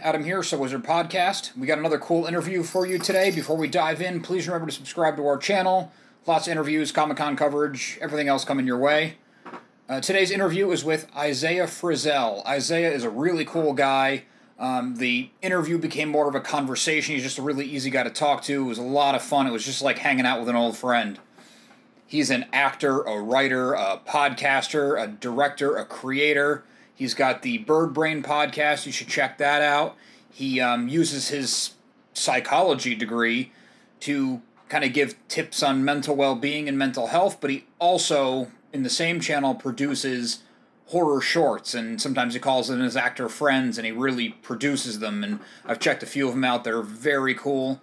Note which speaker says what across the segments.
Speaker 1: Adam here, So Wizard Podcast. We got another cool interview for you today. Before we dive in, please remember to subscribe to our channel. Lots of interviews, Comic-Con coverage, everything else coming your way. Today's interview is with Isaiah Frizzelle. Isaiah is a really cool guy. The interview became more of a conversation. He's just a really easy guy to talk to. It was a lot of fun. It was just like hanging out with an old friend. He's an actor, a writer, a podcaster, a director, a creator. He's got the Bird Brain podcast. You should check that out. He uses his psychology degree to kind of give tips on mental well-being and mental health, but he also, in the same channel, produces horror shorts, and sometimes he calls them his actor friends, and he really produces them, and I've checked a few of them out. They're very cool.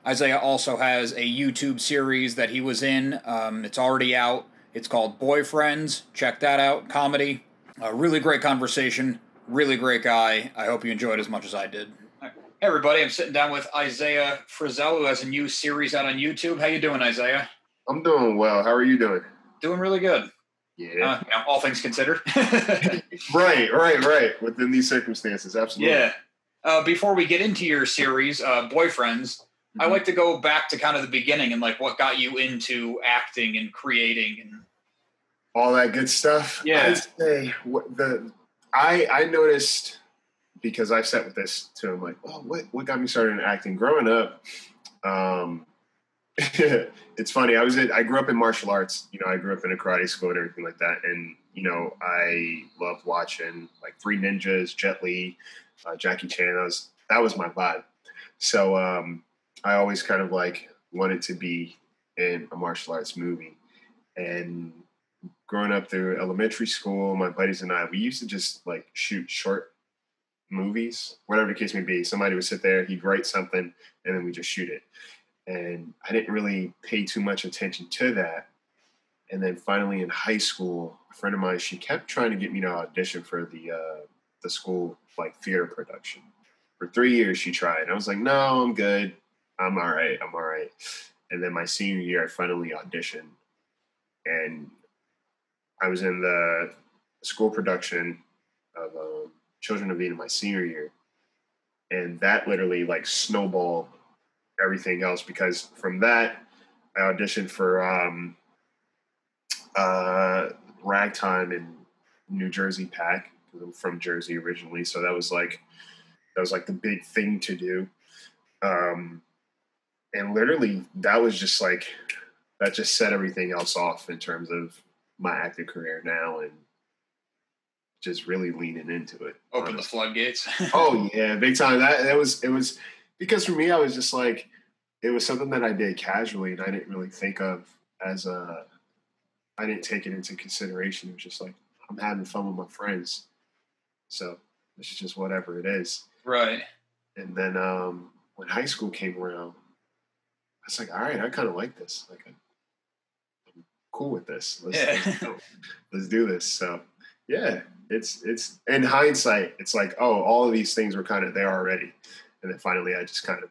Speaker 1: Isaiah also has a YouTube series that he was in. It's already out. It's called Boyfriends. Check that out. Comedy. A really great conversation. Really great guy. I hope you enjoyed as much as I did. Hey everybody, I'm sitting down with Isaiah Frizzelle, who has a new series out on YouTube. How you doing, Isaiah?
Speaker 2: I'm doing well. How are you doing?
Speaker 1: Doing really good.
Speaker 2: Yeah.
Speaker 1: All things considered.
Speaker 2: Right. Within these circumstances, absolutely.
Speaker 1: Yeah. Before we get into your series, Boyfriends, I like to go back to kind of the beginning and like what got you into acting and creating and
Speaker 2: all that good stuff.
Speaker 1: Yeah.
Speaker 2: I'd say I noticed, because I've sat with this too, I'm like, oh, what got me started in acting? Growing up, it's funny. I grew up in martial arts. I grew up in a karate school and everything like that. And, I loved watching like Three Ninjas, Jet Li, Jackie Chan. That was my vibe. So I always kind of like wanted to be in a martial arts movie. And growing up through elementary school, my buddies and I, we used to just like shoot short movies, whatever the case may be. Somebody would sit there, he'd write something, and then we just shoot it. And I didn't really pay too much attention to that. And then finally in high school, a friend of mine, she kept trying to get me to audition for the school like theater production. For 3 years she tried. I was like, no, I'm good. I'm all right. And then my senior year, I finally auditioned. And I was in the school production of Children of Eden my senior year. And that literally like snowballed everything else, because from that, I auditioned for Ragtime in New Jersey Pack, because I'm from Jersey originally. So that was like the big thing to do. And literally that was just like, that just set everything else off in terms of my acting career now, and just really leaning into it.
Speaker 1: Open the floodgates.
Speaker 2: Oh yeah, big time. It was because for me, I was just like, it was something that I did casually, and I didn't really think of as I didn't take it into consideration. It was just like, I'm having fun with my friends, so this is just whatever it is.
Speaker 1: Right. And
Speaker 2: then when high school came around, I was like, all right, I kind of like this. Like, I'm cool with this. Let's do this. So yeah, it's in hindsight, it's like, oh, all of these things were kind of there already. And then finally I just kind of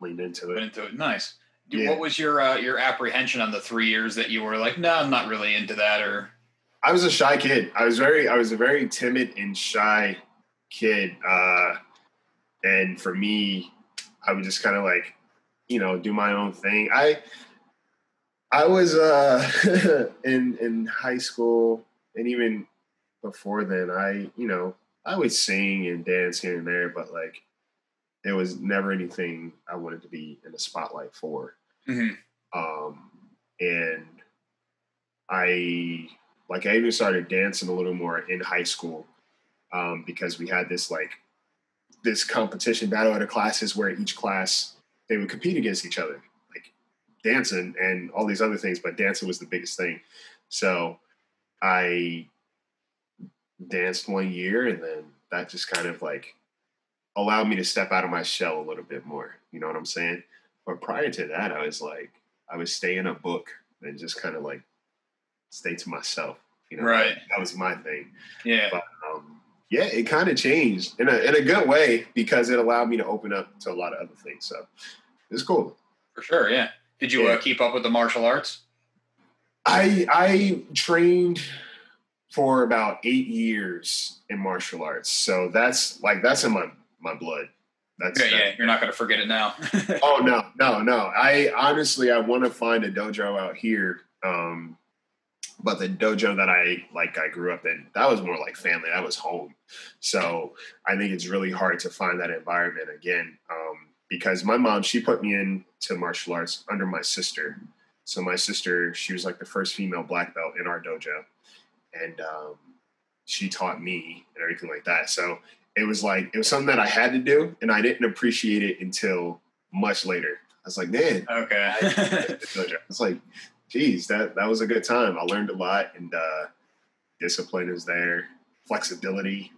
Speaker 2: leaned into it. Nice.
Speaker 1: Yeah. What was your apprehension on the 3 years that you were like, no, I'm not really into that? Or
Speaker 2: I was a shy kid. I was a very timid and shy kid. And for me, I would just kind of like, do my own thing. I was in high school, and even before then, I would sing and dance here and there, but like it was never anything I wanted to be in the spotlight for.
Speaker 1: Mm-hmm.
Speaker 2: And I even started dancing a little more in high school, because we had this competition battle out of classes where each class, they would compete against each other, like dancing and all these other things, but dancing was the biggest thing. So I danced 1 year, and then that just kind of like allowed me to step out of my shell a little bit more. You know what I'm saying? But prior to that, I would stay in a book and just kind of like stay to myself.
Speaker 1: Right.
Speaker 2: That was my thing.
Speaker 1: Yeah.
Speaker 2: But yeah, it kind of changed in a good way, because it allowed me to open up to a lot of other things. So it's cool.
Speaker 1: For sure, yeah. Did you keep up with the martial arts?
Speaker 2: I trained for about 8 years in martial arts. So that's in my my blood.
Speaker 1: Yeah, you're not going to forget it now.
Speaker 2: Oh, no. I want to find a dojo out here. But the dojo that I grew up in, that was more like family. That was home. So I think it's really hard to find that environment again. Because my mom, she put me into martial arts under my sister. So my sister, she was like the first female black belt in our dojo. And she taught me and everything like that. So it was something that I had to do, and I didn't appreciate it until much later. I was like, man,
Speaker 1: okay.
Speaker 2: It's like, geez, that was a good time. I learned a lot, and discipline is there, flexibility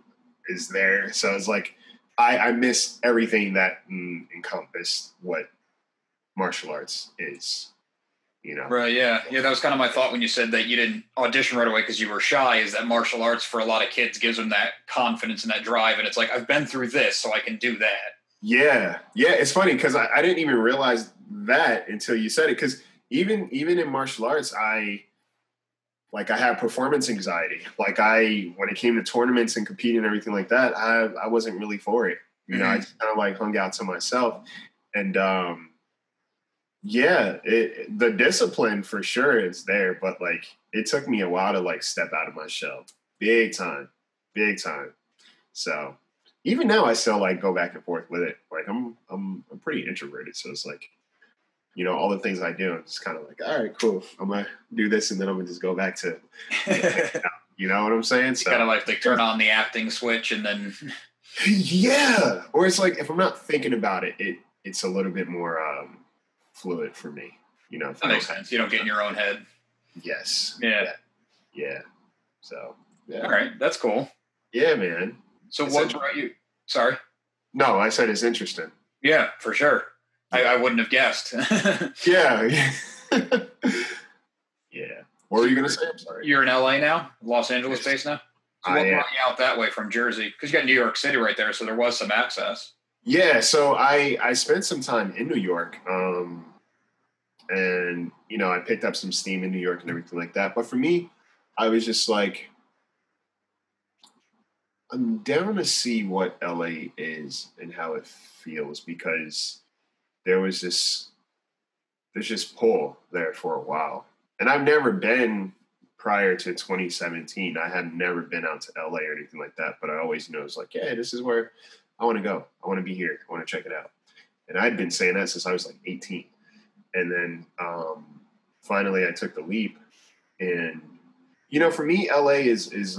Speaker 2: is there. So it's like I miss everything that encompassed what martial arts is.
Speaker 1: Right, yeah. That was kind of my thought when you said that you didn't audition right away because you were shy, is that martial arts for a lot of kids gives them that confidence and that drive, and it's like, I've been through this, so I can do that. Yeah,
Speaker 2: it's funny because I didn't even realize that until you said it, because even in martial arts, I have performance anxiety. When it came to tournaments and competing and everything like that, I wasn't really for it. I just kind of hung out to myself, and the discipline for sure is there, but it took me a while to step out of my shell, big time. So even now I still go back and forth with it. I'm pretty introverted, so it's all the things I do, I'm just kind of all right, cool. I'm gonna do this, and then I'm gonna just go back to, you know what I'm saying? So
Speaker 1: kind of they turn on the acting switch, and then
Speaker 2: yeah, or it's if I'm not thinking about it, it's a little bit more fluid for me.
Speaker 1: That makes sense. You don't get in your own head.
Speaker 2: Yes.
Speaker 1: Yeah.
Speaker 2: So yeah.
Speaker 1: All right, that's cool.
Speaker 2: Yeah, man.
Speaker 1: So what brought you? Sorry.
Speaker 2: No, I said it's interesting.
Speaker 1: Yeah, for sure. I wouldn't have guessed.
Speaker 2: Yeah. Yeah. What were you going to say? I'm sorry.
Speaker 1: You're in LA now? Los Angeles based now? So what brought you out that way from Jersey? Because you got New York City right there, so there was some access.
Speaker 2: Yeah, so I spent some time in New York. And, I picked up some steam in New York and everything like that. But for me, I was just I'm down to see what LA is and how it feels, because there's this pull there for a while. And I've never been prior to 2017. I had never been out to LA or anything like that, but I always know it's yeah, this is where I want to go. I want to be here. I want to check it out. And I'd been saying that since I was 18. And then finally I took the leap. And, for me, LA is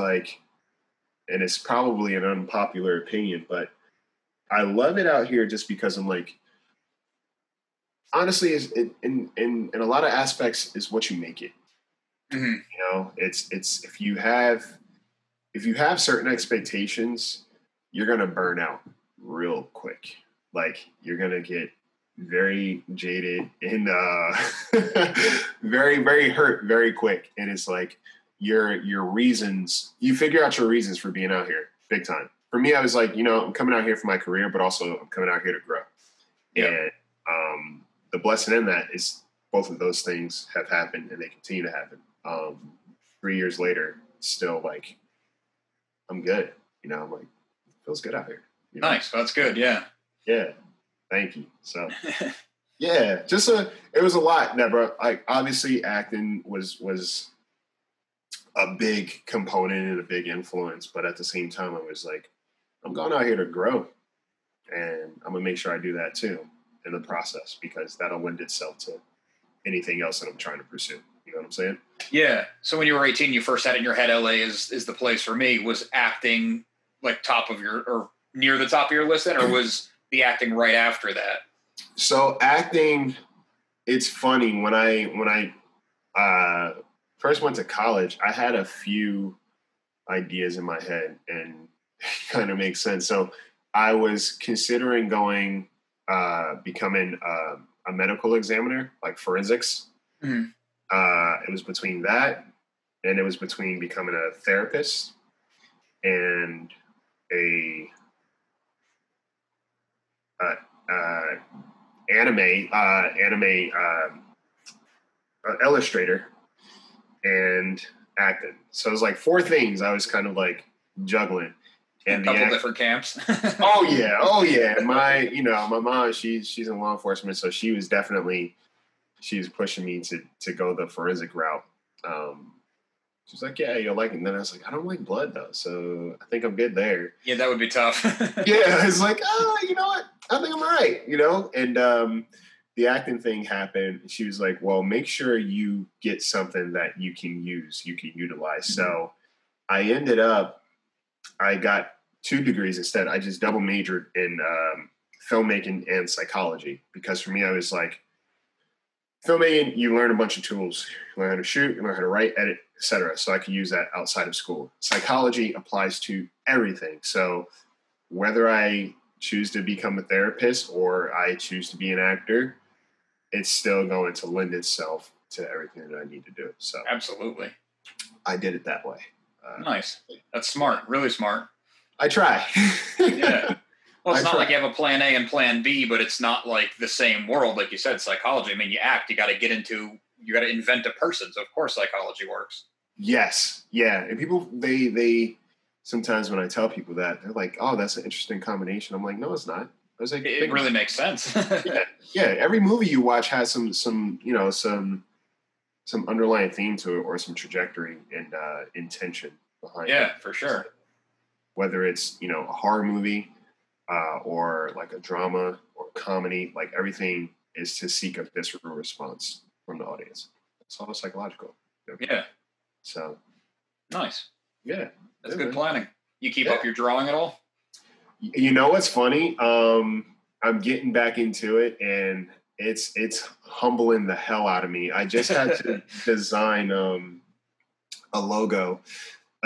Speaker 2: and it's probably an unpopular opinion, but I love it out here just because I'm honestly, in a lot of aspects is what you make it.
Speaker 1: Mm-hmm.
Speaker 2: It's if you have certain expectations, you're gonna burn out real quick. You're gonna get very jaded and very, very hurt very quick. And it's your reasons, you figure out your reasons for being out here big time. For me, I was I'm coming out here for my career, but also I'm coming out here to grow. Yeah. And the blessing in that is both of those things have happened, and they continue to happen. 3 years later, still I'm good. I'm it feels good out here.
Speaker 1: Nice. That's good. Yeah.
Speaker 2: Yeah. Thank you. So yeah, it was a lot, Deborah. Obviously acting was a big component and a big influence, but at the same time, I was I'm going out here to grow, and I'm gonna make sure I do that too in the process, because that'll lend itself to anything else that I'm trying to pursue. You know what I'm saying? Yeah.
Speaker 1: So when you were 18, you first had in your head, LA is the place for me. Was acting top of your, or near the top of your list then, or was the acting right after that?
Speaker 2: So acting, it's funny, when I first went to college, I had a few ideas in my head, and it kind of makes sense. So I was considering becoming a medical examiner, forensics.
Speaker 1: Mm-hmm.
Speaker 2: It was between that, and it was between becoming a therapist and a anime illustrator and acting. So it was 4 things I was kind of juggling. And
Speaker 1: a couple different camps.
Speaker 2: Oh yeah. My mom, she's in law enforcement, so she was pushing me to go the forensic route. She's like, yeah, you'll like it. And then I was like, I don't like blood though, so I think I'm good there.
Speaker 1: Yeah, that would be tough.
Speaker 2: Yeah, I was like, you know what? I think I'm all right, And the acting thing happened. And she was like, well, make sure you get something that you can use, you can utilize. Mm-hmm. So I got 2 degrees instead. I just double majored in filmmaking and psychology, because for me, I was like, filmmaking, you learn a bunch of tools. You learn how to shoot, you learn how to write, edit, etc. So I could use that outside of school. Psychology applies to everything. So whether I choose to become a therapist or I choose to be an actor, it's still going to lend itself to everything that I need to do. So
Speaker 1: absolutely,
Speaker 2: I did it that way.
Speaker 1: Nice. That's smart. Really smart.
Speaker 2: I try.
Speaker 1: Yeah. Well, it's not like you have a plan A and plan B, but it's not like the same world. Like you said, psychology. I mean, you act, you got to invent a person. So of course psychology works. Yes. Yeah. And people, they sometimes when I tell people that, they're like, oh, that's an interesting combination. I'm like, no, it's not. I was like, it really makes sense.
Speaker 2: Yeah. Every movie you watch has some underlying theme to it, or some trajectory and intention behind it.
Speaker 1: Yeah, for sure.
Speaker 2: Whether it's, a horror movie, or like a drama or comedy, like everything is to seek a visceral response from the audience. It's all psychological.
Speaker 1: Yeah.
Speaker 2: So.
Speaker 1: Nice.
Speaker 2: Yeah.
Speaker 1: That's good planning. You keep up your drawing at all?
Speaker 2: You know what's funny? I'm getting back into it, and it's humbling the hell out of me. I just had to design a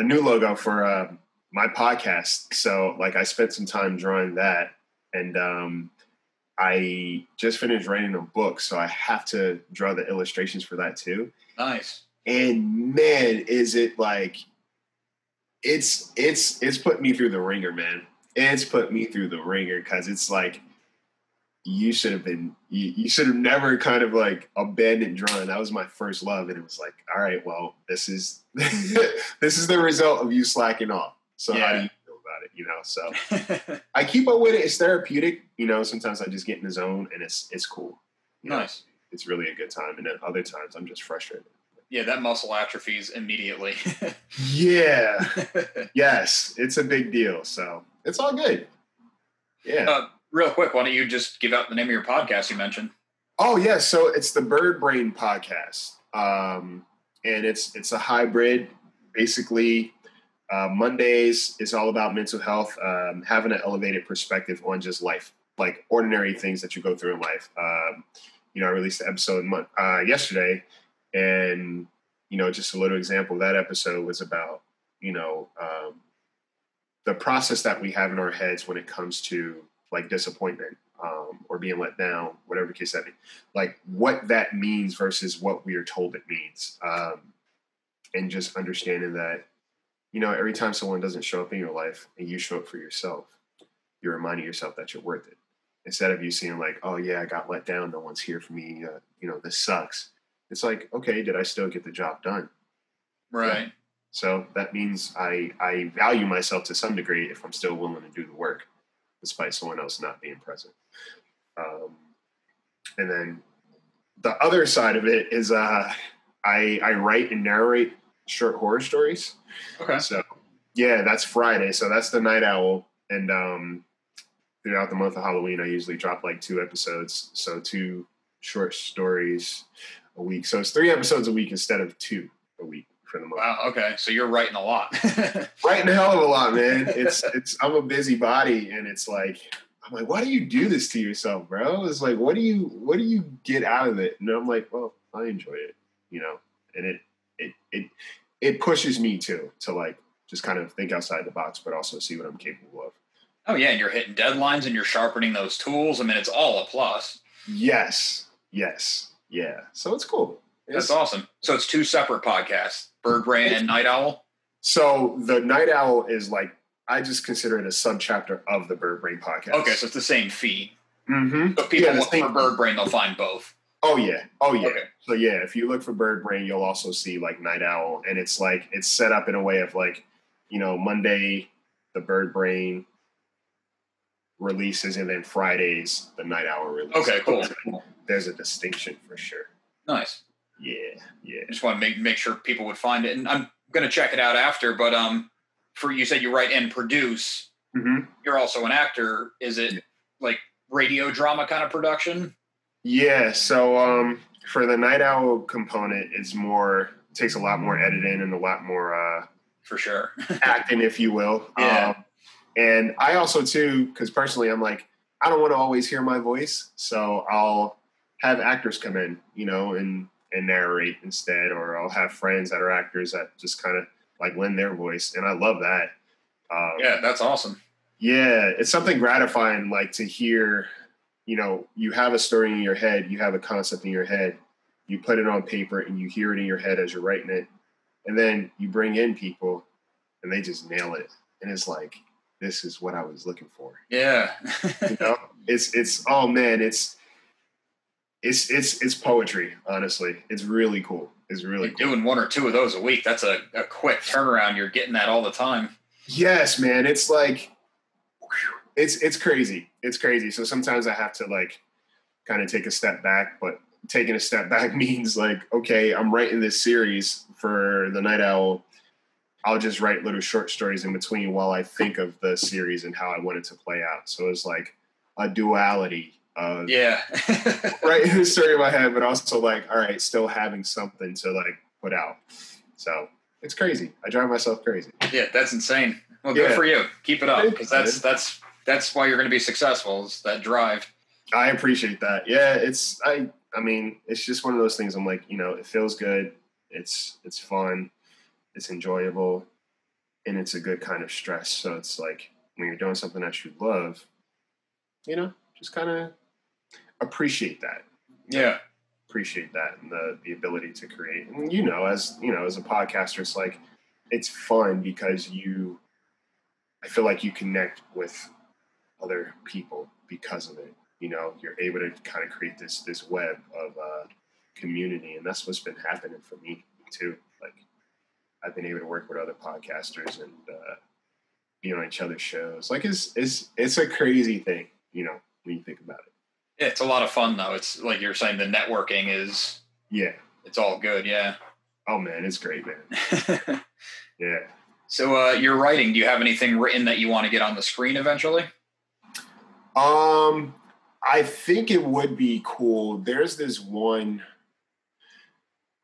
Speaker 2: new logo for my podcast. So like I spent some time drawing that, and I just finished writing a book, so I have to draw the illustrations for that too.
Speaker 1: Nice.
Speaker 2: And man, is it like it's put me through the ringer, man. It's put me through the ringer, because it's like you should have never kind of like abandoned drawing. That was my first love, and it was like, all right, well, this is this is the result of you slacking off. So how do you feel about it? So I keep up with it. It's therapeutic. Sometimes I just get in the zone, and it's cool.
Speaker 1: Nice.
Speaker 2: It's really a good time. And then other times I'm just frustrated.
Speaker 1: Yeah, that muscle atrophies immediately.
Speaker 2: Yeah. Yes, it's a big deal. So it's all good. Yeah.
Speaker 1: Real quick, why don't you just give out the name of your podcast you mentioned?
Speaker 2: Oh, yeah. So it's the Bird Brain Podcast. And it's a hybrid. Basically, Mondays is all about mental health, having an elevated perspective on just life, like ordinary things that you go through in life. I released the episode yesterday, and, just a little example, that episode was about, the process that we have in our heads when it comes to like disappointment, or being let down, whatever the case that be, like what that means versus what we are told it means. And just understanding that, every time someone doesn't show up in your life and you show up for yourself, you're reminding yourself that you're worth it. Instead of you seeing like, oh yeah, I got let down, no one's here for me, this sucks. It's like, okay, did I still get the job done?
Speaker 1: Right.
Speaker 2: Yeah. So that means I value myself to some degree if I'm still willing to do the work, despite someone else not being present. And then the other side of it is I write and narrate short horror stories.
Speaker 1: Okay.
Speaker 2: So yeah, that's Friday. So that's the Night Owl. And throughout the month of Halloween, I usually drop like 2 episodes. So 2 short stories a week. So it's 3 episodes a week instead of 2 a week for the month.
Speaker 1: Wow. Okay. So you're writing a lot.
Speaker 2: Writing a hell of a lot, man. I'm a busybody, and it's like, I'm like, why do you do this to yourself, bro? It's like, what do you get out of it? And I'm like, well, I enjoy it, and it pushes me to like just kind of think outside the box, but also see what I'm capable of.
Speaker 1: Oh yeah. And you're hitting deadlines and you're sharpening those tools. I mean, it's all a plus.
Speaker 2: Yes. Yeah. So it's cool.
Speaker 1: That's awesome. So it's 2 separate podcasts, Bird Brain and Night Owl?
Speaker 2: So the Night Owl is like, I just consider it a subchapter of the Bird Brain podcast.
Speaker 1: Okay, so it's the same feed.
Speaker 2: Mm-hmm.
Speaker 1: So if people look for Bird Brain, they'll find both.
Speaker 2: Oh, yeah.
Speaker 1: Okay.
Speaker 2: So, yeah, if you look for Bird Brain, you'll also see, like, Night Owl. And it's, like, it's set up in a way of, like, Monday the Bird Brain releases, and then Fridays the Night Owl release.
Speaker 1: Okay, cool.
Speaker 2: There's a distinction for sure.
Speaker 1: Nice.
Speaker 2: Yeah.
Speaker 1: I just want to make sure people would find it, and I'm gonna check it out after. But for you said you write and produce.
Speaker 2: Mm-hmm.
Speaker 1: You're also an actor. Is it like radio drama kind of production?
Speaker 2: Yeah. So for the Night Owl component, takes a lot more editing and a lot more
Speaker 1: for sure
Speaker 2: acting, if you will.
Speaker 1: Yeah.
Speaker 2: And I also too, because personally I'm like, I don't want to always hear my voice, so I'll have actors come in, and narrate instead, or I'll have friends that are actors that just kind of like lend their voice, and I love that.
Speaker 1: Yeah, that's awesome.
Speaker 2: Yeah, it's something gratifying, like to hear, you have a story in your head, you have a concept in your head, you put it on paper, and you hear it in your head as you're writing it, and then you bring in people, and they just nail it, and it's like, this is what I was looking for.
Speaker 1: Yeah,
Speaker 2: it's oh man, it's poetry. Honestly, it's really cool. It's really cool.
Speaker 1: Doing 1 or 2 of those a week. That's a quick turnaround. You're getting that all the time.
Speaker 2: Yes, man. It's like, it's crazy. It's crazy. So sometimes I have to like kind of take a step back, but taking a step back means like, okay, I'm writing this series for the Night Owl. I'll just write little short stories in between while I think of the series and how I want it to play out. So it's like a duality of writing the story in my head, but also like, all right, still having something to like put out. So it's crazy. I drive myself crazy.
Speaker 1: Yeah, that's insane. Well, good for you. Keep it up, because that's why you're going to be successful, is that drive.
Speaker 2: I appreciate that. Yeah, I mean, it's just one of those things. I'm like, it feels good. It's fun. It's enjoyable, and it's a good kind of stress. So it's like when you're doing something that you love, just kind of appreciate that.
Speaker 1: Yeah.
Speaker 2: Appreciate that, and the ability to create. And as a podcaster, it's like, it's fun because I feel like you connect with other people because of it. You're able to kind of create this web of community, and that's what's been happening for me too. Like, I've been able to work with other podcasters and be on each other's shows. Like, it's a crazy thing, when you think about it.
Speaker 1: Yeah, it's a lot of fun though. It's like you're saying, the networking is. Yeah. It's all good. Yeah.
Speaker 2: Oh man, it's great, man. Yeah.
Speaker 1: So you're writing. Do you have anything written that you want to get on the screen eventually?
Speaker 2: I think it would be cool. There's this one.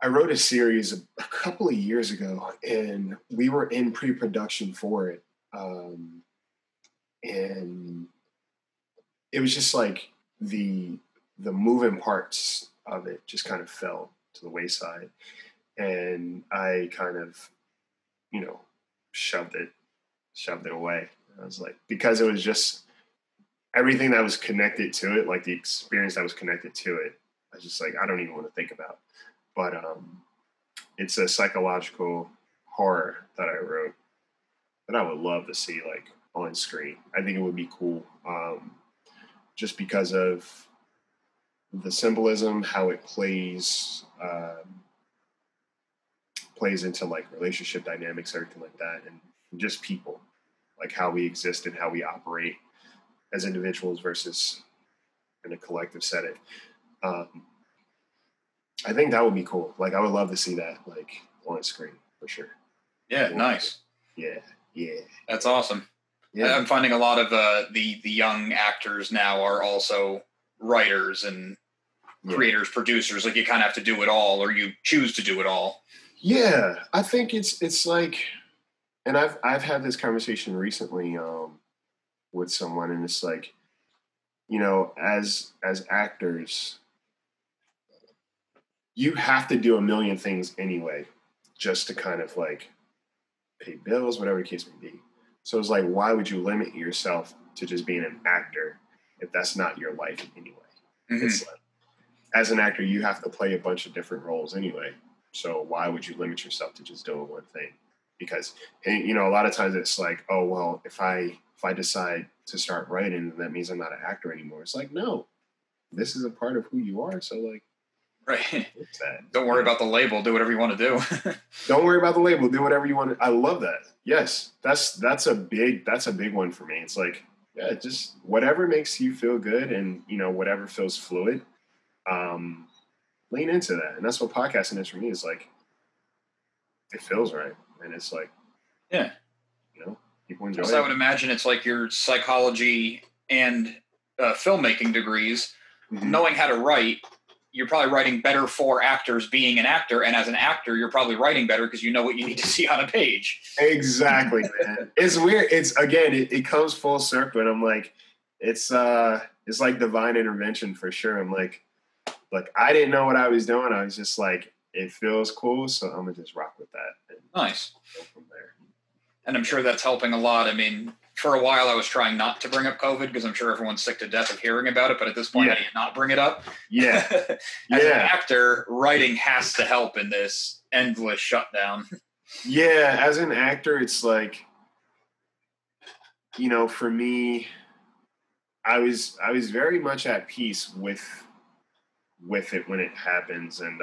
Speaker 2: I wrote a series a couple of years ago, and we were in pre-production for it. And it was just like the moving parts of it just kind of fell to the wayside. And I kind of, shoved it away. I was like, because it was just everything that was connected to it, like the experience that was connected to it, I was just like, I don't even want to think about. But it's a psychological horror that I wrote that I would love to see like on screen. I think it would be cool, just because of the symbolism, how it plays into like relationship dynamics, everything like that, and just people, like how we exist and how we operate as individuals versus in a collective setting. I think that would be cool. Like, I would love to see that like on screen for sure.
Speaker 1: Yeah, nice.
Speaker 2: Yeah.
Speaker 1: That's awesome. Yeah. I'm finding a lot of the young actors now are also writers and creators, producers. Like, you kind of have to do it all, or you choose to do it all. Yeah,
Speaker 2: I think it's like, and I've had this conversation recently with someone, and it's like, as actors, you have to do a million things anyway, just to kind of like pay bills, whatever the case may be. So it's like, why would you limit yourself to just being an actor if that's not your life anyway? Mm-hmm. It's like, as an actor, you have to play a bunch of different roles anyway. So why would you limit yourself to just doing one thing? Because, a lot of times it's like, oh, well, if I decide to start writing, that means I'm not an actor anymore. It's like, no, this is a part of who you are. So like,
Speaker 1: Right.
Speaker 2: It's that.
Speaker 1: Don't worry about the label. Do whatever you want to do.
Speaker 2: Don't worry about the label. Do whatever you want. I love that. Yes, that's a big one for me. It's like, yeah, just whatever makes you feel good, and whatever feels fluid. Lean into that, and that's what podcasting is for me. It's like it feels right, and it's like,
Speaker 1: yeah,
Speaker 2: people enjoy it.
Speaker 1: I would imagine it's like your psychology and filmmaking degrees, knowing how to write. You're probably writing better for actors being an actor. And as an actor, you're probably writing better because you know what you need to see on a page.
Speaker 2: Exactly, man. It's weird. It comes full circle. And I'm like, it's like divine intervention for sure. I'm like, look, I didn't know what I was doing. I was just like, it feels cool. So I'm going to just rock with that. And
Speaker 1: nice.
Speaker 2: Go from there.
Speaker 1: And I'm sure that's helping a lot. I mean, for a while, I was trying not to bring up COVID because I'm sure everyone's sick to death of hearing about it. But at this point, I need not bring it up.
Speaker 2: Yeah.
Speaker 1: As an actor, writing has to help in this endless shutdown.
Speaker 2: Yeah. As an actor, it's like, for me, I was very much at peace with it when it happens. And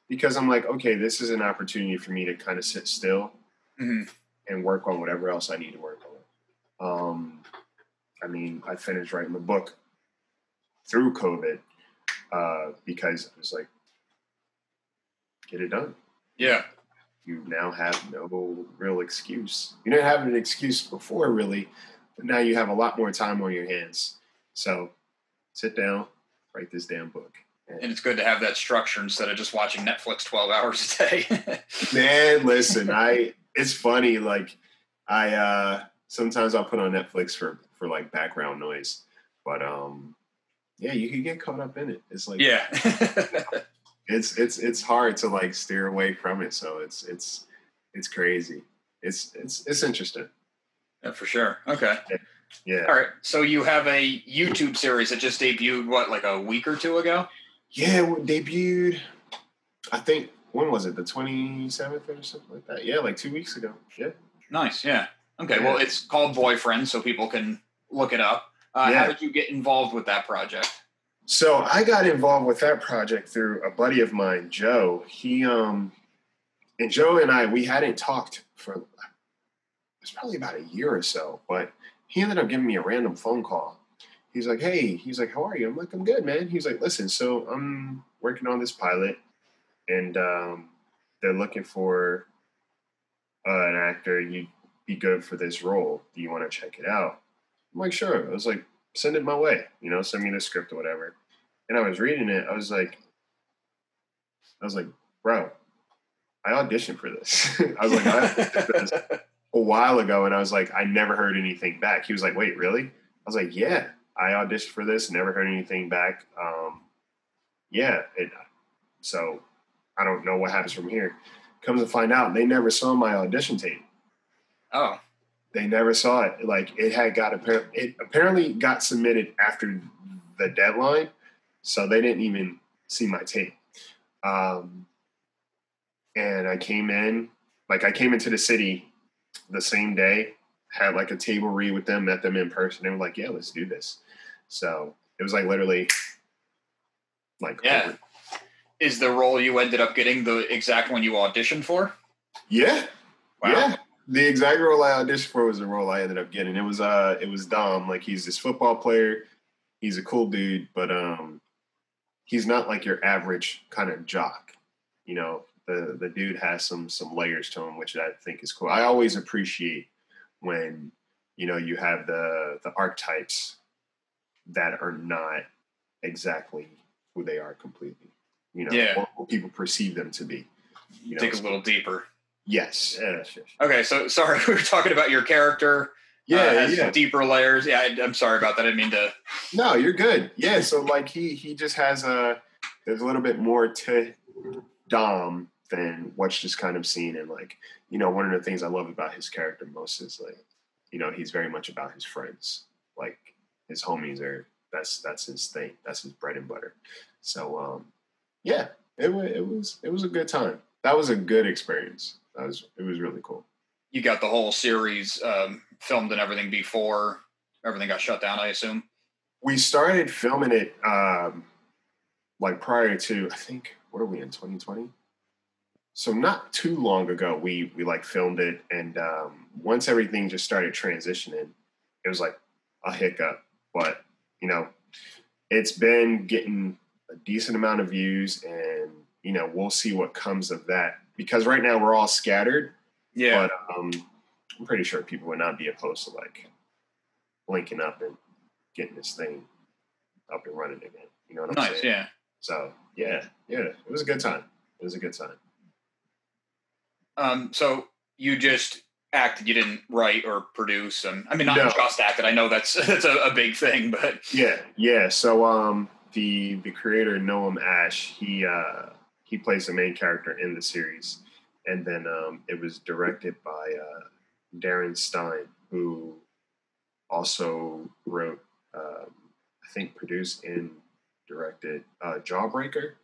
Speaker 2: because I'm like, okay, this is an opportunity for me to kind of sit still. And work on whatever else I need to work on. I finished writing the book through COVID because I was like, get it done.
Speaker 1: Yeah.
Speaker 2: You now have no real excuse. You didn't have an excuse before, really, but now you have a lot more time on your hands. So sit down, write this damn book.
Speaker 1: And it's good to have that structure instead of just watching Netflix 12 hours a day.
Speaker 2: Man, listen, it's funny. Like sometimes I'll put on Netflix for like background noise, but you can get caught up in it. It's like,
Speaker 1: yeah,
Speaker 2: it's hard to like steer away from it. So it's crazy. It's interesting.
Speaker 1: Yeah, for sure. Okay.
Speaker 2: Yeah.
Speaker 1: All right. So you have a YouTube series that just debuted, like a week or two ago?
Speaker 2: Yeah, it debuted, I think, when was it? The 27th or something like that? Yeah, like 2 weeks ago. Yeah.
Speaker 1: Nice, yeah. Okay, well, it's called Boyfriend, so people can look it up. How did you get involved with that project?
Speaker 2: So I got involved with that project through a buddy of mine, Joe. And Joe and I, we hadn't talked for, it was probably about a year or so, but he ended up giving me a random phone call. He's like, hey, how are you? I'm like, I'm good, man. He's like, listen, so I'm working on this pilot, and they're looking for an actor. You'd be good for this role. Do you want to check it out? I'm like, sure. I was like, send it my way, send me the script or whatever. And I was reading it. I was like, bro, I auditioned for this. I auditioned for this a while ago, and I was like, I never heard anything back. He was like, wait, really? I was like, yeah. I auditioned for this, never heard anything back. So I don't know what happens from here. Comes to find out, they never saw my audition tape.
Speaker 1: Oh.
Speaker 2: They never saw it. Like, it apparently got submitted after the deadline, so they didn't even see my tape. And I came into the city the same day, had like a table read with them, met them in person. They were like, yeah, let's do this. So it was like literally like,
Speaker 1: yeah. Over. Is the role you ended up getting the exact one you auditioned for?
Speaker 2: Yeah.
Speaker 1: Wow.
Speaker 2: Yeah. The exact role I auditioned for was the role I ended up getting. It was Dom. Like, he's this football player. He's a cool dude, but he's not like your average kind of jock. The dude has some layers to him, which I think is cool. I always appreciate when, you have the archetypes that are not exactly who they are completely, or people perceive them to be.
Speaker 1: Dig a little deeper.
Speaker 2: Yes.
Speaker 1: Okay, so sorry, we were talking about your character. Has deeper layers. Yeah, I'm sorry about that. I didn't mean to.
Speaker 2: No, you're good. Yeah, so like he just has there's a little bit more to Dom than what's just kind of seen. And like, one of the things I love about his character most is like, he's very much about his friends. Like, his homies that's his thing. That's his bread and butter. So it was a good time. That was a good experience. It was really cool.
Speaker 1: You got the whole series filmed and everything before everything got shut down, I assume?
Speaker 2: We started filming it like prior to, I think, what are we in 2020? So not too long ago, we like filmed it, and once everything just started transitioning, it was like a hiccup. But you know, it's been getting a decent amount of views, and you know, we'll see what comes of that. Because right now we're all scattered.
Speaker 1: Yeah.
Speaker 2: But I'm pretty sure people would not be opposed to like linking up and getting this thing up and running again. You know what I'm saying?
Speaker 1: Nice, yeah.
Speaker 2: So yeah, it was a good time. It was a good time.
Speaker 1: So you just acted, you didn't write or produce, and I mean, not
Speaker 2: No.
Speaker 1: just acted. I know that's a big thing, but
Speaker 2: Yeah. So the creator Noam Ash, he plays the main character in the series, and then it was directed by Darren Stein, who also wrote, I think, produced and directed Jawbreaker.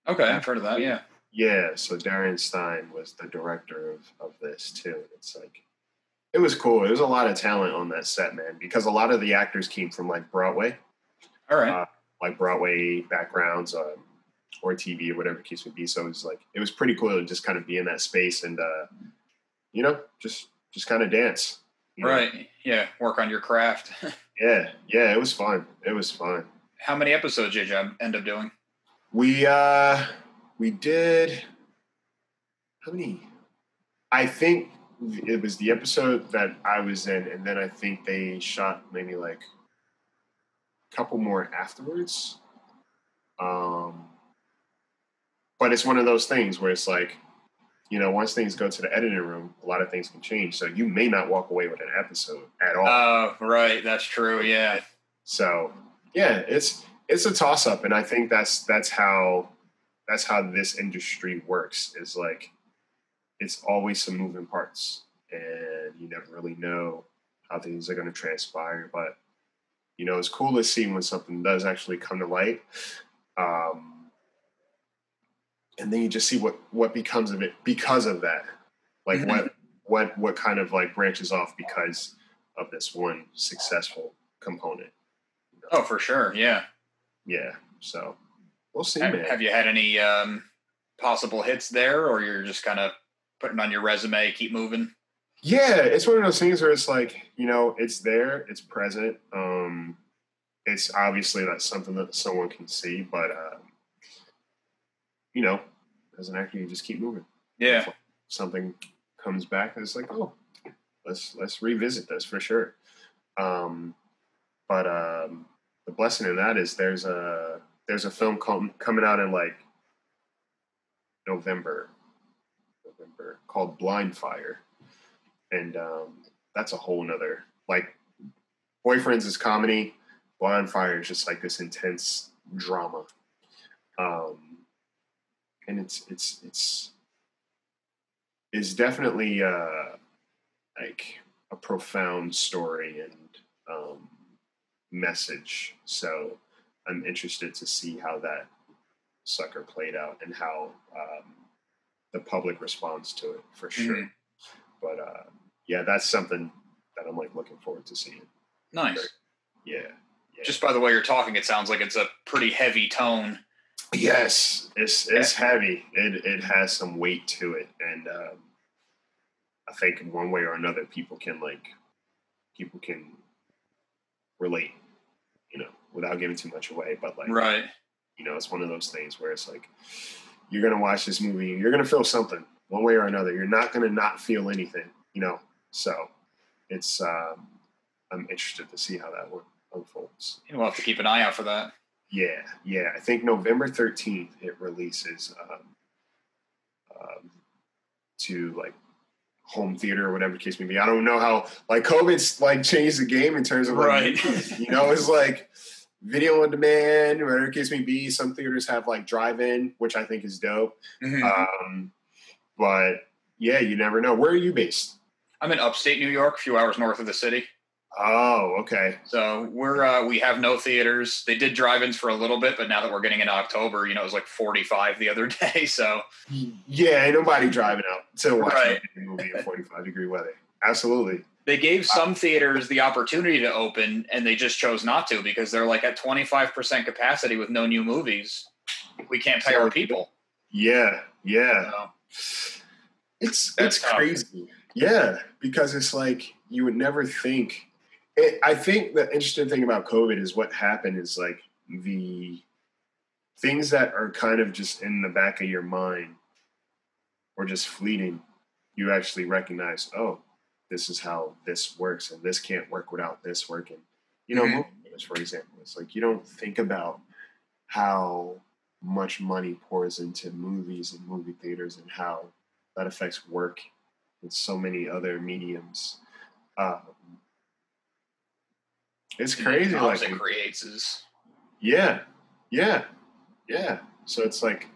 Speaker 1: okay, I've heard of that. Yeah.
Speaker 2: Yeah, so Darren Stein was the director of this too. It's like, it was cool. There was a lot of talent on that set, man, because a lot of the actors came from like Broadway.
Speaker 1: All right.
Speaker 2: Like Broadway backgrounds or TV or whatever the case would be. So it was like, it was pretty cool to just kind of be in that space and, you know, just kind of dance.
Speaker 1: Right. Know? Yeah. Work on your craft.
Speaker 2: Yeah. It was fun. It was fun.
Speaker 1: How many episodes did you end up doing?
Speaker 2: We did, how many? I think it was the episode that I was in, and then I think they shot maybe like a couple more afterwards. But it's one of those things where it's like, you know, once things go to the editing room, a lot of things can change. So you may not walk away with an episode at all.
Speaker 1: Oh, right. That's true. Yeah.
Speaker 2: So yeah, it's a toss up. And I think that's how this industry works, is like, it's always some moving parts and you never really know how things are going to transpire. But, you know, it's cool to see when something does actually come to light. And then you just see what becomes of it because of that. Like what kind of like branches off because of this one successful component. You know?
Speaker 1: Oh, for sure. Yeah.
Speaker 2: Yeah. So we'll see,
Speaker 1: man.
Speaker 2: Man.
Speaker 1: Have you had any possible hits there, or you're just kind of putting on your resume, keep moving?
Speaker 2: Yeah, it's one of those things where it's like, you know, it's there, it's present. It's obviously not something that someone can see, but you know, as an actor, you just keep moving.
Speaker 1: Yeah.
Speaker 2: If something comes back, it's like, oh, let's revisit this for sure. But the blessing in that is there's a film coming out in like November called Blind Fire. And that's a whole nother, like, Boyfriends is comedy. Blind Fire is just like this intense drama. And it's definitely like a profound story and message. So I'm interested to see how that sucker played out and how the public responds to it, for sure. Mm-hmm. But yeah, that's something that I'm like looking forward to seeing.
Speaker 1: Nice.
Speaker 2: Yeah.
Speaker 1: Just by the way you're talking, it sounds like it's a pretty heavy tone.
Speaker 2: Yes, it's heavy. It has some weight to it, and I think in one way or another, people can relate, you know, without giving too much away. But like,
Speaker 1: right,
Speaker 2: you know, it's one of those things where it's like, you're gonna watch this movie, you're gonna feel something one way or another. You're not gonna not feel anything, you know. So it's I'm interested to see how that one unfolds.
Speaker 1: We'll have to keep an eye out for that.
Speaker 2: Yeah. I think November 13th it releases to like home theater or whatever the case may be. I don't know how like COVID's like changed the game in terms of like,
Speaker 1: right.
Speaker 2: You know, it's like video on demand, whatever the case may be. Some theaters have like drive-in, which I think is dope. Mm-hmm. But yeah, you never know. Where are you based?
Speaker 1: I'm in upstate New York, a few hours north of the city.
Speaker 2: Oh, okay.
Speaker 1: So we have no theaters. They did drive-ins for a little bit, but now that we're getting into October, you know, it was like 45 the other day. So
Speaker 2: yeah, ain't nobody driving out to watch a movie in 45-degree weather. Absolutely.
Speaker 1: They gave some theaters the opportunity to open, and they just chose not to because they're like at 25% capacity with no new movies. We can't pay our people.
Speaker 2: Yeah.
Speaker 1: So,
Speaker 2: it's crazy. Yeah, because it's like you would never think. I think the interesting thing about COVID is what happened is like the things that are kind of just in the back of your mind or just fleeting, you actually recognize, oh, this is how this works, and this can't work without this working. You know, movies, for example, it's like you don't think about how much money pours into movies and movie theaters and how that affects work in so many other mediums. It's crazy.
Speaker 1: Like it creates is.
Speaker 2: Yeah. So it's like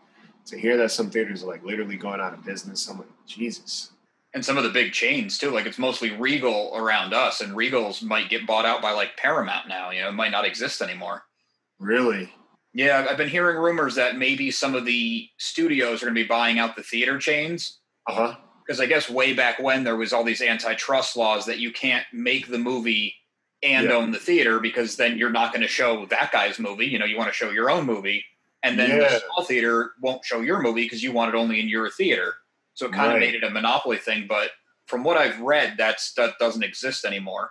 Speaker 2: to hear that some theaters are like literally going out of business. I'm like, Jesus.
Speaker 1: And some of the big chains too, like it's mostly Regal around us, and Regals might get bought out by like Paramount now. You know, it might not exist anymore.
Speaker 2: Really?
Speaker 1: Yeah, I've been hearing rumors that maybe some of the studios are going to be buying out the theater chains. Because I guess way back when there was all these antitrust laws that you can't make the movie and own the theater because then you're not going to show that guy's movie. You know, you want to show your own movie, and then the small theater won't show your movie because you want it only in your theater. So it kind of made it a monopoly thing. But from what I've read, that doesn't exist anymore.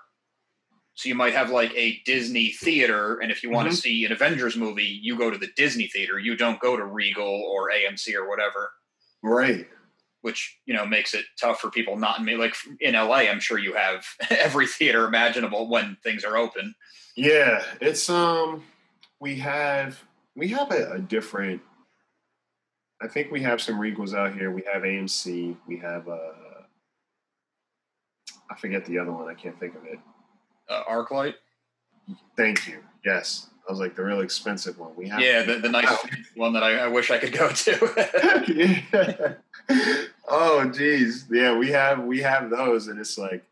Speaker 1: So you might have like a Disney theater, and if you want to see an Avengers movie, you go to the Disney theater. You don't go to Regal or AMC or whatever.
Speaker 2: Right.
Speaker 1: Which, you know, makes it tough for people not in like in LA. I'm sure you have every theater imaginable when things are open.
Speaker 2: Yeah, it's we have a different. I think we have some Regals out here. We have AMC. We have I forget the other one. I can't think of it.
Speaker 1: ArcLight.
Speaker 2: Thank you. Yes. I was like the real expensive one. We have
Speaker 1: the nice one that I wish I could go to.
Speaker 2: Oh geez. Yeah, we have those, and it's like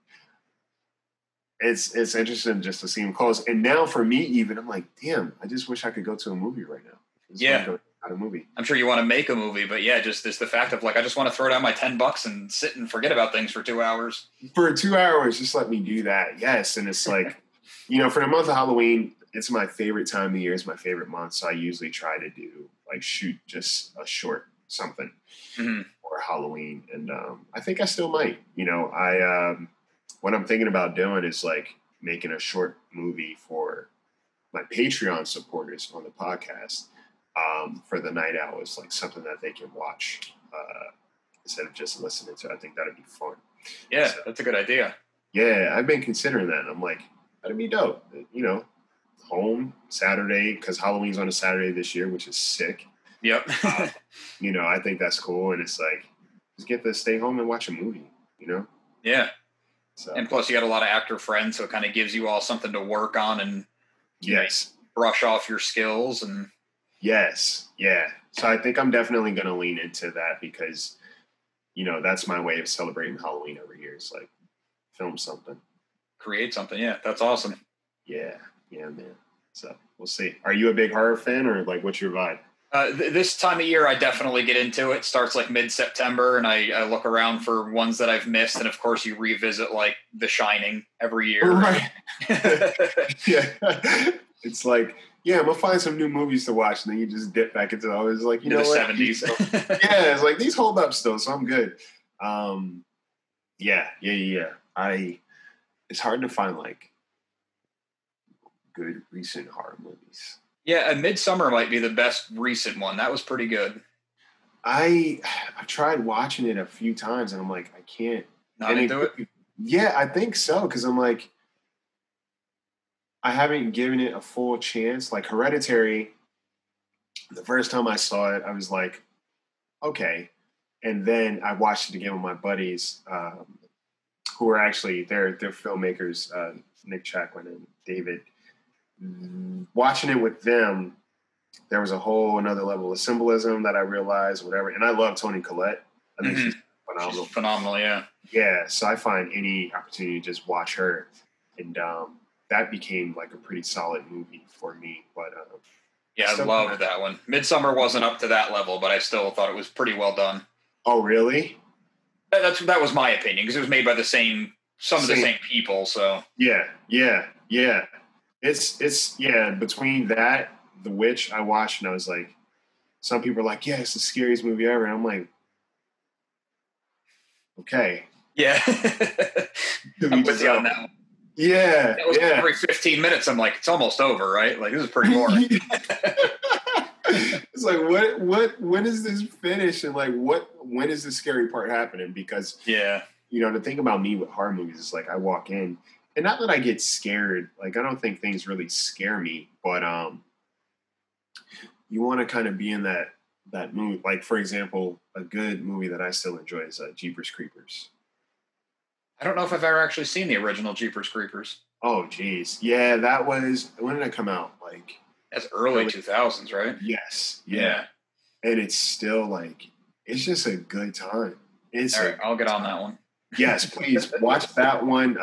Speaker 2: it's interesting just to see them close. And now for me even, I'm like, damn, I just wish I could go to a movie right now. A movie.
Speaker 1: I'm sure you want to make a movie, but yeah, just the fact of like, I just want to throw down my $10 and sit and forget about things for 2 hours.
Speaker 2: For 2 hours, just let me do that. Yes. And it's like, you know, for the month of Halloween, it's my favorite time of the year. It's my favorite month. So I usually try to do like shoot just a short something for Halloween. And I think I still might, you know, what I'm thinking about doing is like making a short movie for my Patreon supporters on the podcast. For the night hours, like something that they can watch instead of just listening to. I think that'd be fun.
Speaker 1: Yeah, so, that's a good idea.
Speaker 2: Yeah, I've been considering that. I'm like, that'd be dope. You know, home Saturday, because Halloween's on a Saturday this year, which is sick.
Speaker 1: Yep.
Speaker 2: You know, I think that's cool. And it's like, just get to stay home and watch a movie, you know?
Speaker 1: Yeah.
Speaker 2: So,
Speaker 1: and plus you got a lot of actor friends, so it kind of gives you all something to work on and brush off your skills. And
Speaker 2: yes. Yeah. So I think I'm definitely going to lean into that because, you know, that's my way of celebrating Halloween every year. It's like film something.
Speaker 1: Create something. Yeah. That's awesome.
Speaker 2: Yeah. Yeah, man. So we'll see. Are you a big horror fan or like what's your vibe?
Speaker 1: This time of year, I definitely get into it. Starts like mid-September, and I look around for ones that I've missed. And of course, you revisit like The Shining every year.
Speaker 2: Right. Yeah. It's like, yeah, I'm gonna find some new movies to watch, and then you just dip back into always like, you know,
Speaker 1: the
Speaker 2: what?
Speaker 1: 70s.
Speaker 2: Yeah, it's like these hold up still, so I'm good. Yeah. It's hard to find like good recent horror movies.
Speaker 1: Yeah, Midsummer might be the best recent one. That was pretty good.
Speaker 2: I tried watching it a few times, and I'm like, I can't.
Speaker 1: Not into it?
Speaker 2: Yeah, I think so, because I'm like, I haven't given it a full chance. Like Hereditary, the first time I saw it, I was like, okay. And then I watched it again with my buddies, who are actually, they're filmmakers, Nick Chaplin and David. Watching it with them, there was a whole another level of symbolism that I realized, whatever. And I love Toni Collette. I think she's phenomenal.
Speaker 1: She's phenomenal, yeah.
Speaker 2: Yeah, so I find any opportunity to just watch her. And that became like a pretty solid movie for me. But
Speaker 1: yeah, I loved that one. Midsummer wasn't up to that level, but I still thought it was pretty well done.
Speaker 2: Oh, really?
Speaker 1: That was my opinion, because it was made by the same some of the same people. So
Speaker 2: yeah. It's between that, The Witch I watched, and I was like, some people are like, yeah, it's the scariest movie ever, and I'm like, okay,
Speaker 1: yeah, I'm with you on that one.
Speaker 2: Yeah,
Speaker 1: that was every 15 minutes. I'm like, it's almost over, right? Like, this is pretty boring.
Speaker 2: It's like, when is this finish? And like, when is the scary part happening? Because the thing about me with horror movies is like, I walk in, and not that I get scared. Like, I don't think things really scare me, but you want to kind of be in that mood. Like, for example, a good movie that I still enjoy is Jeepers Creepers.
Speaker 1: I don't know if I've ever actually seen the original Jeepers Creepers.
Speaker 2: Oh, geez. Yeah, that was, when did it come out? Like,
Speaker 1: that's early 2000s, right?
Speaker 2: Yes. Yeah. And it's still like, it's just a good time. All
Speaker 1: right, I'll get on that one.
Speaker 2: Yes, please watch that one.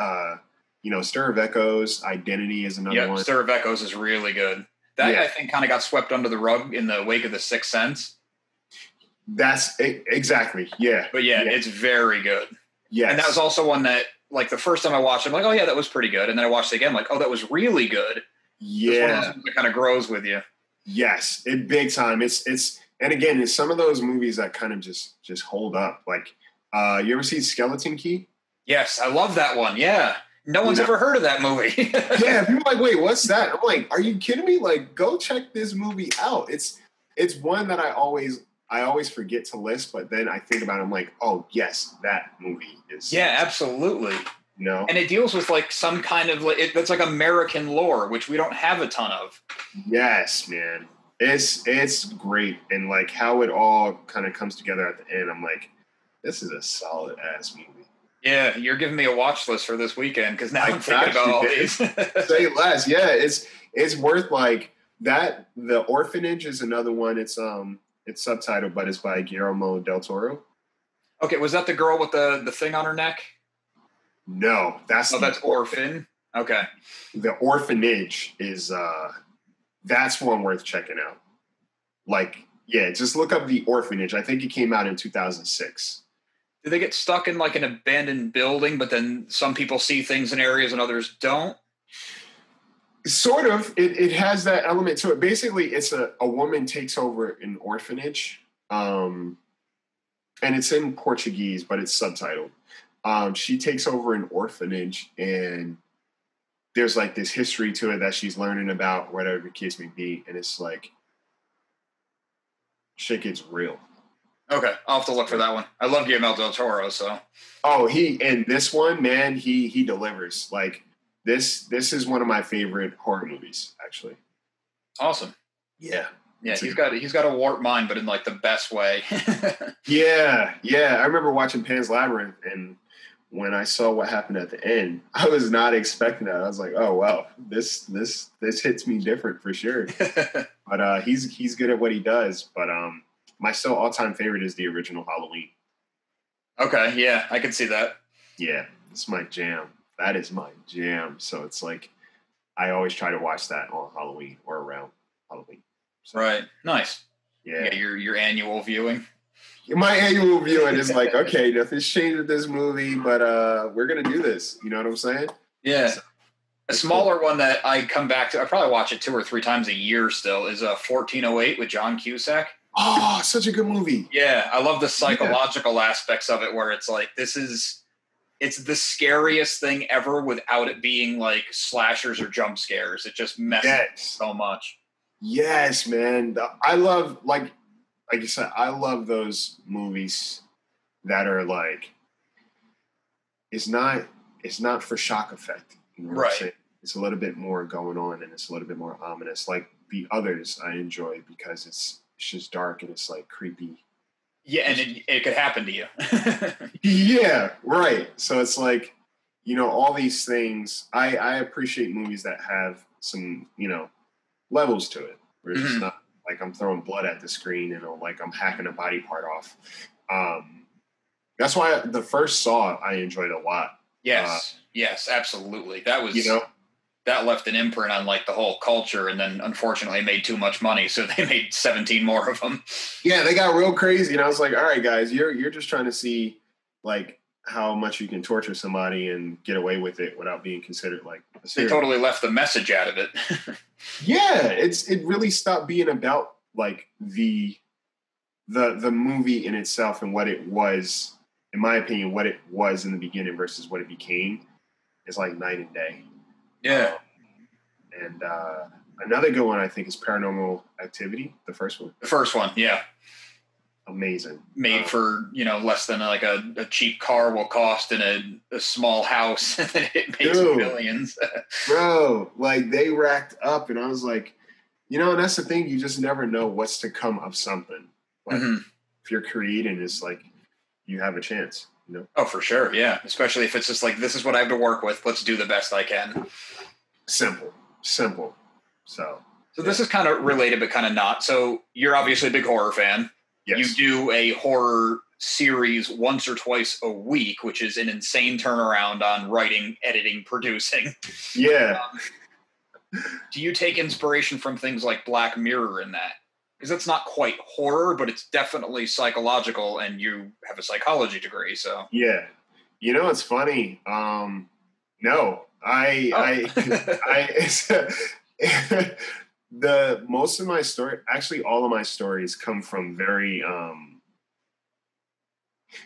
Speaker 2: Stir of Echoes, Identity is another one.
Speaker 1: Stir of Echoes is really good. That, I think, kind of got swept under the rug in the wake of The Sixth Sense.
Speaker 2: That's exactly. Yeah.
Speaker 1: But it's very good.
Speaker 2: Yes.
Speaker 1: And that was also one that, like, the first time I watched it, I'm like, oh, yeah, that was pretty good. And then I watched it again, like, oh, that was really good.
Speaker 2: Yeah.
Speaker 1: It kind of grows with you.
Speaker 2: Yes, big time. It's and again, it's some of those movies that kind of just hold up. Like, you ever see Skeleton Key?
Speaker 1: Yes, I love that one. Yeah. No one's ever heard of that movie.
Speaker 2: Yeah, people are like, wait, what's that? I'm like, are you kidding me? Like, go check this movie out. It's one that I always forget to list, but then I think about it, I'm like, oh, yes, that movie is. Yeah,
Speaker 1: absolutely.
Speaker 2: No.
Speaker 1: And it deals with like some kind of that's like American lore, which we don't have a ton of.
Speaker 2: Yes, man. It's great. And like how it all kind of comes together at the end, I'm like, this is a solid ass movie.
Speaker 1: Yeah, you're giving me a watch list for this weekend because now I'm thinking about all these.
Speaker 2: Say less. Yeah, it's worth like that. The Orphanage is another one. It's subtitled, but it's by Guillermo del Toro.
Speaker 1: Okay, was that the girl with the thing on her neck?
Speaker 2: No, that's
Speaker 1: Orphan. Okay.
Speaker 2: The Orphanage is that's one worth checking out. Like, yeah, just look up The Orphanage. I think it came out in 2006.
Speaker 1: Do they get stuck in like an abandoned building, but then some people see things in areas and others don't?
Speaker 2: Sort of. It has that element to it. Basically, it's a woman takes over an orphanage, and it's in Portuguese, but it's subtitled. She takes over an orphanage, and there's like this history to it that she's learning about, whatever the case may be, and it's like shit gets real.
Speaker 1: Okay, I'll have to look for that one. I love Guillermo del Toro, so.
Speaker 2: Oh, this one, man, he delivers. Like this is one of my favorite horror movies, actually.
Speaker 1: Awesome.
Speaker 2: Yeah.
Speaker 1: Yeah, he's got a warped mind, but in like the best way.
Speaker 2: Yeah. I remember watching Pan's Labyrinth, and when I saw what happened at the end, I was not expecting that. I was like, oh wow, this hits me different for sure. But he's good at what he does. But my still all-time favorite is the original Halloween.
Speaker 1: Okay, yeah, I can see that.
Speaker 2: Yeah, it's my jam. That is my jam. So it's like I always try to watch that on Halloween or around Halloween. So,
Speaker 1: right, nice.
Speaker 2: Yeah,
Speaker 1: your annual viewing.
Speaker 2: My annual viewing is like, okay, nothing's changed with this movie, but we're gonna do this. You know what I'm saying?
Speaker 1: Yeah. So, a smaller one that I come back to, I probably watch it 2 or 3 times a year still, is 1408 with John Cusack.
Speaker 2: Oh, such a good movie.
Speaker 1: Yeah, I love the psychological aspects of it where it's like, it's the scariest thing ever without it being like slashers or jump scares. It just messes so much.
Speaker 2: Yes, man. I love, like you said, I love those movies that are like, it's not for shock effect. You know what I'm saying? It's a little bit more going on, and it's a little bit more ominous. Like the others I enjoy because it's just dark and it's like creepy.
Speaker 1: Yeah, and it could happen to you.
Speaker 2: Yeah, right. So it's like, all these things. I appreciate movies that have some, levels to it. Where it's just not like I'm throwing blood at the screen and like I'm hacking a body part off. That's why the first Saw I enjoyed a lot.
Speaker 1: Yes, absolutely. That was that left an imprint on like the whole culture, and then unfortunately made too much money, so they made 17 more of them.
Speaker 2: Yeah, they got real crazy, and I was like, all right, guys, you're just trying to see like how much you can torture somebody and get away with it without being considered like a
Speaker 1: They totally left the message out of it.
Speaker 2: Yeah, it really stopped being about like the movie in itself and what it was, in my opinion, what it was in the beginning versus what it became is like night and day.
Speaker 1: Yeah.
Speaker 2: And another good one I think is Paranormal Activity, the first one.
Speaker 1: The first one, yeah.
Speaker 2: Amazing.
Speaker 1: Made for, less than like a cheap car will cost in a small house. It makes millions.
Speaker 2: Bro, like they racked up and I was like, and that's the thing, you just never know what's to come of something. Like if you're creating, it's like you have a chance,
Speaker 1: Oh, for sure, yeah. Especially if it's just like, this is what I have to work with. Let's do the best I can.
Speaker 2: Simple. So
Speaker 1: this is kind of related, but kind of not. So you're obviously a big horror fan.
Speaker 2: Yes.
Speaker 1: You do a horror series once or twice a week, which is an insane turnaround on writing, editing, producing.
Speaker 2: Yeah.
Speaker 1: Do you take inspiration from things like Black Mirror in that? Because it's not quite horror, but it's definitely psychological, and you have a psychology degree, so.
Speaker 2: Yeah. It's funny. No, most of my story, actually all of my stories come from very,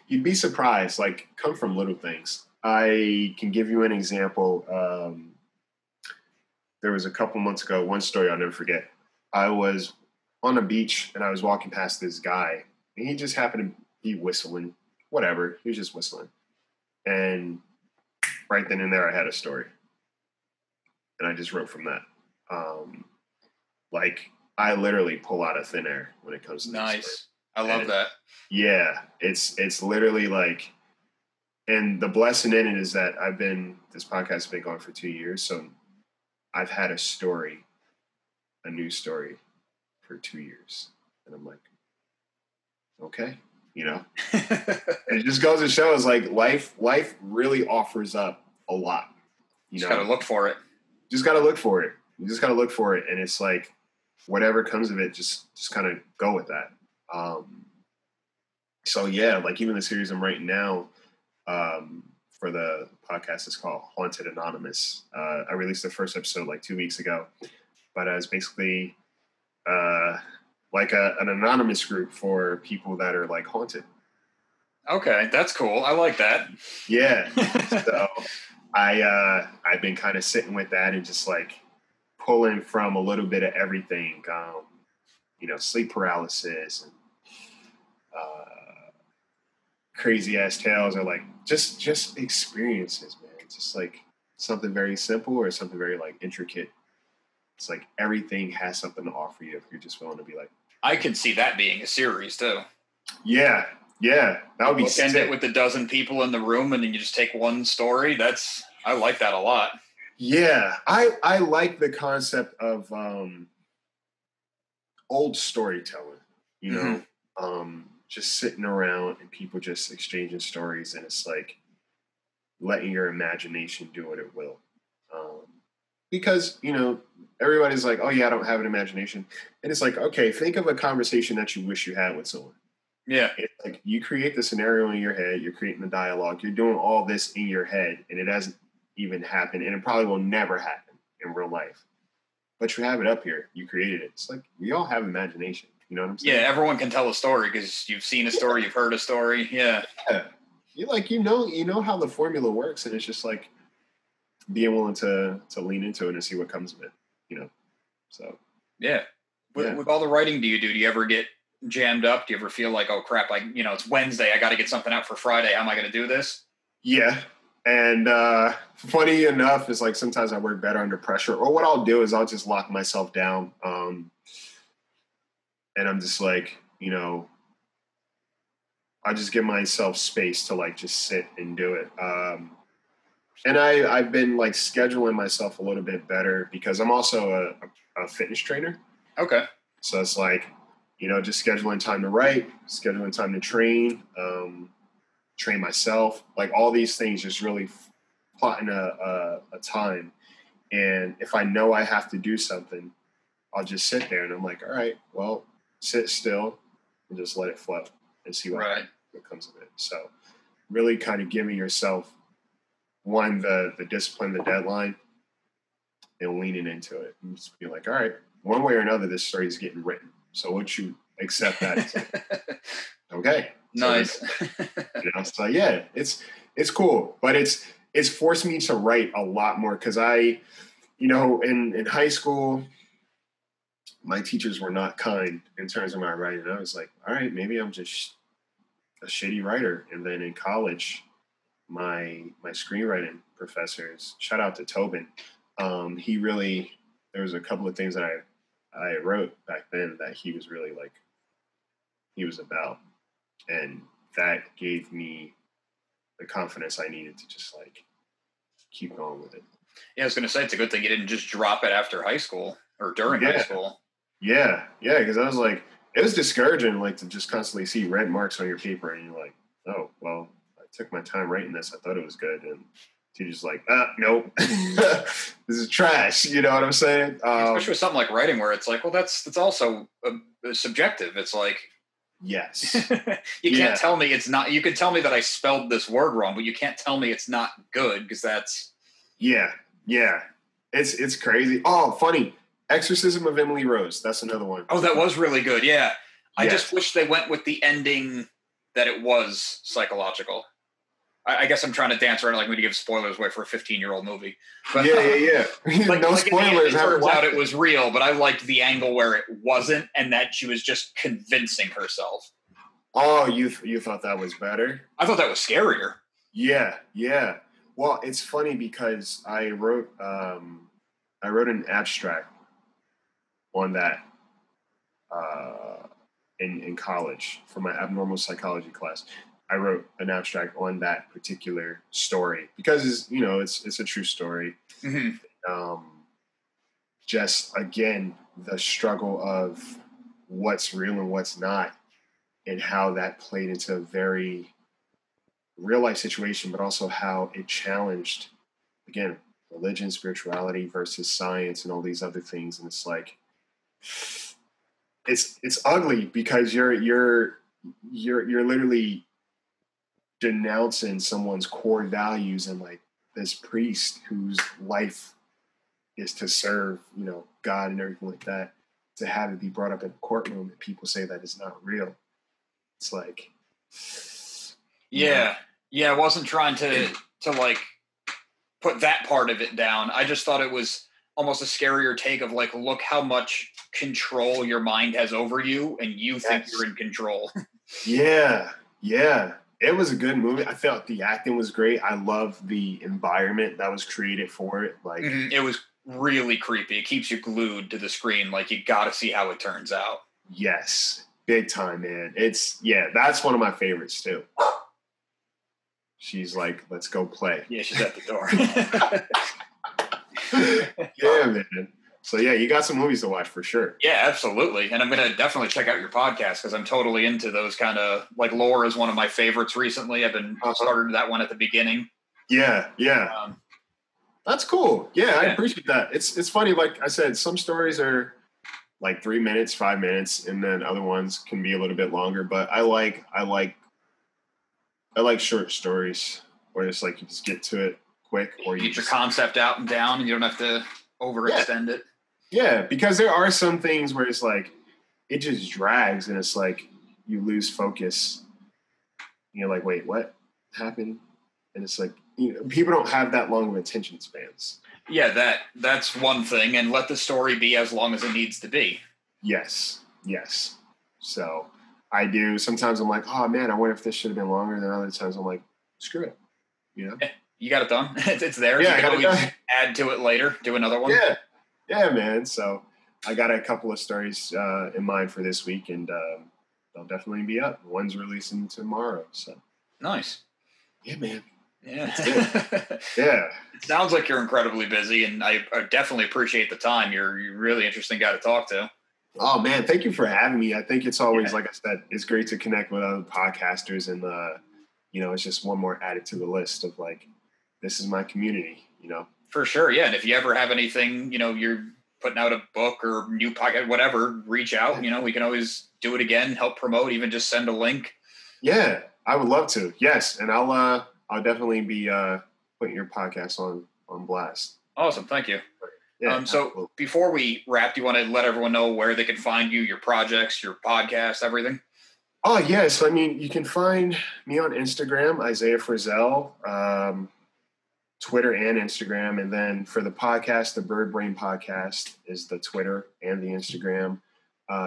Speaker 2: you'd be surprised, like come from little things. I can give you an example. There was a couple months ago, one story I'll never forget. I was on a beach and I was walking past this guy and he just happened to be whistling, whatever. He was just whistling. And right then and there, I had a story. And I just wrote from that. Like I literally pull out of thin air when it comes to
Speaker 1: nice. I love that.
Speaker 2: Yeah, it's literally like, and the blessing in it is that this podcast has been going for 2 years. So I've had a new story for 2 years. And I'm like, okay, it just goes to show is like life really offers up a lot.
Speaker 1: You just got to look for it.
Speaker 2: Just got to look for it. You just got to look for it. And it's like, whatever comes of it, just kind of go with that. So yeah, like even the series I'm writing now, for the podcast is called Haunted Anonymous. I released the first episode like 2 weeks ago, but it's basically, like an anonymous group for people that are like haunted.
Speaker 1: Okay. That's cool. I like that.
Speaker 2: Yeah. So I've been kind of sitting with that and just like pulling from a little bit of everything, sleep paralysis and crazy ass tales, or like just experiences, man. Just like something very simple or something very like intricate. It's like everything has something to offer you if you're just willing to be like.
Speaker 1: I could see that being a series too.
Speaker 2: Yeah, that would be sick.
Speaker 1: End it with a dozen people in the room, and then you just take one story. I like that a lot.
Speaker 2: Yeah, I like the concept of old storytelling. Just sitting around and people just exchanging stories, and it's like letting your imagination do what it will. Because, everybody's like, oh yeah, I don't have an imagination. And it's like, okay, think of a conversation that you wish you had with someone.
Speaker 1: Yeah.
Speaker 2: It's like you create the scenario in your head, you're creating the dialogue, you're doing all this in your head, and it hasn't even happened, and it probably will never happen in real life. But you have it up here. You created it. It's like we all have imagination. You know what I'm saying?
Speaker 1: Yeah, everyone can tell a story because you've seen a story, you've heard a story. Yeah.
Speaker 2: You like, you know how the formula works, and it's just like being willing to lean into it and see what comes of it, So
Speaker 1: yeah. With all the writing do you ever get jammed up? Do you ever feel like, oh crap, it's Wednesday, I got to get something out for Friday. How am I going to do this?
Speaker 2: Yeah. And funny enough, is like sometimes I work better under pressure, or what I'll do is I'll just lock myself down. And I'm just like, I just give myself space to like just sit and do it. And I've been like scheduling myself a little bit better because I'm also a fitness trainer.
Speaker 1: Okay.
Speaker 2: So it's like, just scheduling time to write, scheduling time to train myself, like all these things, just really plotting a time. And if I know I have to do something, I'll just sit there and I'm like, all right, well, sit still and just let it flow and see what comes of it. So really kind of giving yourself the discipline, the deadline, and leaning into it and just be like, all right, one way or another, this story is getting written. So would you accept that? Okay.
Speaker 1: Nice.
Speaker 2: So yeah, it's cool, but it's forced me to write a lot more because I, in high school, my teachers were not kind in terms of my writing. I was like, all right, maybe I'm just a shitty writer. And then in college, my screenwriting professors, shout out to Tobin, there was a couple of things that I wrote back then that he was really like, he was about. And that gave me the confidence I needed to just like keep going with it.
Speaker 1: Yeah, I was going to say, it's a good thing you didn't just drop it after high school or during high school.
Speaker 2: Yeah. Because I was like, it was discouraging, like to just constantly see red marks on your paper and you're like, oh, well, I took my time writing this. I thought it was good. And teacher's like, nope, this is trash. You know what I'm saying?
Speaker 1: Especially with something like writing where it's like, well, that's also subjective. It's like,
Speaker 2: yes,
Speaker 1: you can't tell me it's not. You can tell me that I spelled this word wrong, but you can't tell me it's not good because that's.
Speaker 2: Yeah. It's crazy. Oh, funny. Exorcism of Emily Rose. That's another one.
Speaker 1: Oh, that was really good. Yeah. I just wish they went with the ending that it was psychological. I guess I'm trying to dance around like me to give spoilers away for a 15-year-old movie. But,
Speaker 2: yeah.
Speaker 1: No spoilers. It turns out it was real, but I liked the angle where it wasn't and that she was just convincing herself.
Speaker 2: Oh, you thought that was better?
Speaker 1: I thought that was scarier.
Speaker 2: Yeah. Well, it's funny because I wrote an abstract on that in college for my abnormal psychology class. I wrote an abstract on that particular story because it's a true story. Mm-hmm. Just again, the struggle of what's real and what's not, and how that played into a very real life situation, but also how it challenged, again, religion, spirituality versus science and all these other things. And it's like, it's ugly because you're literally denouncing someone's core values, and like this priest whose life is to serve, God and everything like that, to have it be brought up in a courtroom and people say that it's not real. It's like,
Speaker 1: yeah. I wasn't trying to like put that part of it down. I just thought it was almost a scarier take of like, look how much control your mind has over you and you think you're in control.
Speaker 2: Yeah. It was a good movie. I felt the acting was great. I love the environment that was created for it. Like,
Speaker 1: it was really creepy. It keeps you glued to the screen. Like, you got to see how it turns out.
Speaker 2: Yes. Big time, man. That's one of my favorites too. She's like, let's go play.
Speaker 1: Yeah, she's at the door.
Speaker 2: Yeah, man. So yeah, you got some movies to watch for sure.
Speaker 1: Yeah, absolutely. And I'm going to definitely check out your podcast because I'm totally into those kind of, like, lore is one of my favorites recently. I've been started that one at the beginning.
Speaker 2: Yeah. That's cool. Yeah, I appreciate that. It's funny. Like I said, some stories are like 3 minutes, 5 minutes, and then other ones can be a little bit longer. But I like short stories where it's like you just get to it quick, or you
Speaker 1: get your concept out and down, and you don't have to overextend it.
Speaker 2: Yeah, because there are some things where it's like it just drags, and it's like you lose focus. You're like, wait, what happened? And it's like, people don't have that long of attention spans.
Speaker 1: Yeah, that's one thing, and let the story be as long as it needs to be.
Speaker 2: Yes. So I do. Sometimes I'm like, oh man, I wonder if this should have been longer. And then other times I'm like, screw it.
Speaker 1: Yeah, you got it done. It's there.
Speaker 2: Yeah,
Speaker 1: you can always add to it later. Do another one.
Speaker 2: Yeah, man. So I got a couple of stories in mind for this week, and they'll definitely be up. One's releasing tomorrow. So
Speaker 1: nice.
Speaker 2: Yeah, man.
Speaker 1: Yeah.
Speaker 2: Yeah.
Speaker 1: It sounds like you're incredibly busy, and I definitely appreciate the time. You're a really interesting guy to talk to.
Speaker 2: Oh man, thank you for having me. I think it's always, like I said, it's great to connect with other podcasters, and it's just one more added to the list of like, this is my community,
Speaker 1: For sure, yeah. And if you ever have anything, you're putting out a book or new podcast, whatever, reach out. We can always do it again, help promote, even just send a link.
Speaker 2: Yeah, I would love to. Yes, and I'll definitely be putting your podcast on blast.
Speaker 1: Awesome, thank you.
Speaker 2: Yeah.
Speaker 1: So before we wrap, do you want to let everyone know where they can find you, your projects, your podcast, everything?
Speaker 2: Oh, yes. I mean, you can find me on Instagram, Isaiah Frizzelle, Twitter and Instagram. And then for the podcast, the Bird Brain Podcast is the Twitter and the Instagram.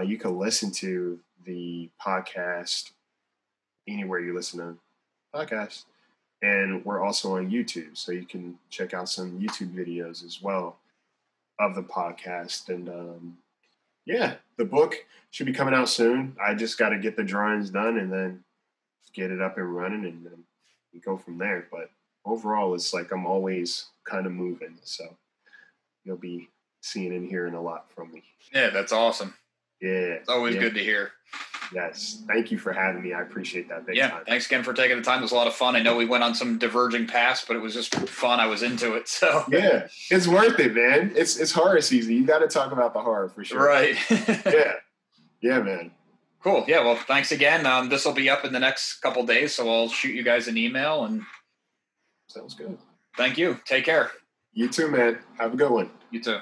Speaker 2: You can listen to the podcast anywhere you listen to podcasts. And we're also on YouTube, so you can check out some YouTube videos as well of the podcast. And the book should be coming out soon. I just got to get the drawings done and then get it up and running, and then we go from there. But overall, it's like I'm always kind of moving, so you'll be seeing and hearing a lot from me.
Speaker 1: Yeah, that's awesome.
Speaker 2: Yeah.
Speaker 1: It's always good to hear.
Speaker 2: Yes. Thank you for having me. I appreciate that big time.
Speaker 1: Thanks again for taking the time. It was a lot of fun. I know we went on some diverging paths, but it was just fun. I was into it. So
Speaker 2: yeah, it's worth it, man. It's horror season. You got to talk about the horror for sure.
Speaker 1: Right.
Speaker 2: Yeah, man.
Speaker 1: Cool. Yeah, well, thanks again. This will be up in the next couple days, so I'll shoot you guys an email. And
Speaker 2: sounds good.
Speaker 1: Thank you. Take care.
Speaker 2: You too, man. Have a good one.
Speaker 1: You too.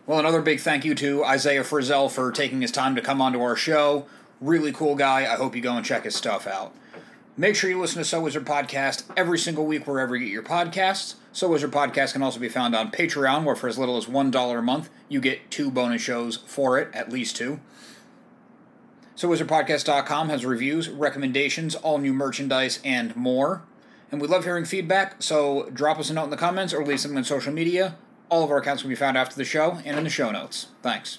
Speaker 1: Well, another big thank you to Isaiah Frizzelle for taking his time to come onto our show. Really cool guy. I hope you go and check his stuff out. Make sure you listen to So Wizard Podcast every single week wherever you get your podcasts. So Wizard Podcast can also be found on Patreon, where for as little as $1 a month, you get 2 bonus shows for it, at least 2. SoWizardPodcast.com has reviews, recommendations, all new merchandise, and more. And we love hearing feedback, so drop us a note in the comments or leave something on social media. All of our accounts can be found after the show and in the show notes. Thanks.